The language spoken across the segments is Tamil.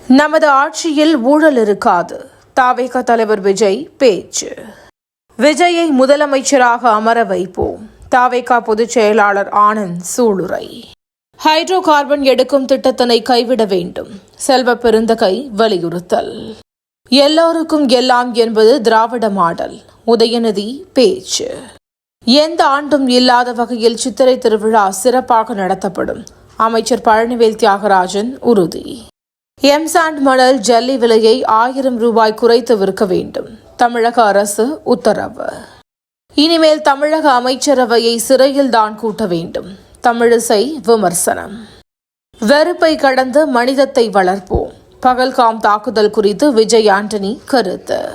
நமது ஆட்சியில் ஊழல் இருக்காது. தவேக தலைவர் விஜய் பேச்சு. விஜயை முதலமைச்சராக அமர வைப்போம். தவேக பொதுச் செயலாளர் ஆனந்த் சூளுரை. ஹைட்ரோ கார்பன் எடுக்கும் திட்டத்தினை கைவிட வேண்டும். செல்வ பெருந்தகை வலியுறுத்தல். எல்லோருக்கும் எல்லாம் என்பது திராவிட மாடல். உதயநிதி பேச்சு. எந்த ஆண்டும் இல்லாத வகையில் சித்திரை திருவிழா சிறப்பாக நடத்தப்படும். அமைச்சர் பழனிவேல் தியாகராஜன் உறுதி. எம்சாண்ட் மணல் ஜல்லி விலையை 1000 ரூபாய் குறைத்து விற்க வேண்டும். தமிழக அரசு உத்தரவு. இனிமேல் தமிழக அமைச்சரவையை சிறையில் தான் கூட்ட வேண்டும். தமிழிசை விமர்சனம். வெறுப்பை கடந்து மனிதத்தை வளர்ப்போம். பகல்காம் தாக்குதல் குறித்து விஜய் ஆண்டனி கருத்து.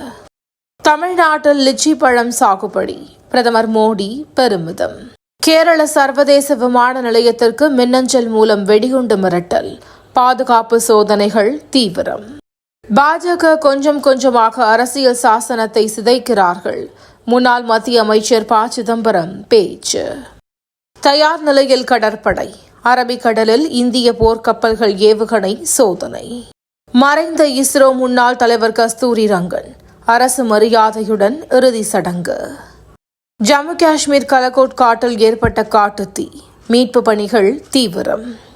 தமிழ்நாட்டில் லிச்சி பழம் சாகுபடி. பிரதமர் மோடி பெருமிதம். கேரள சர்வதேச விமான நிலையத்திற்கு மின்னஞ்சல் மூலம் வெடிகுண்டு மிரட்டல். பாதுகாப்பு சோதனைகள் தீவிரம். பாஜக கொஞ்சமாக அரசியல் சாசனத்தை சிதைக்கிறார்கள். முன்னாள் மத்திய அமைச்சர் ப. சிதம்பரம் பேச்சு. தயார் நிலையில் கடற்படை. அரபிக்கடலில் இந்திய போர்க்கப்பல்கள் ஏவுகணை சோதனை. மறைந்த இஸ்ரோ முன்னாள் தலைவர் கஸ்தூரி ரங்கன் அரசு மரியாதையுடன் இறுதி சடங்கு. ஜம்மு காஷ்மீர் கலகோட் காட்டில் ஏற்பட்ட காட்டுத்தீ. மீட்பு பணிகள் தீவிரம்.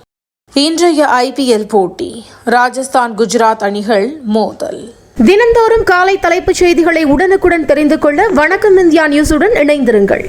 இன்றைய IPL போட்டி. ராஜஸ்தான் குஜராத் அணிகள் மோதல். தினந்தோறும் காலை தலைப்புச் செய்திகளை உடனுக்குடன் தெரிந்து கொள்ள வணக்கம் இந்தியா நியூஸுடன் இணைந்திருங்கள்.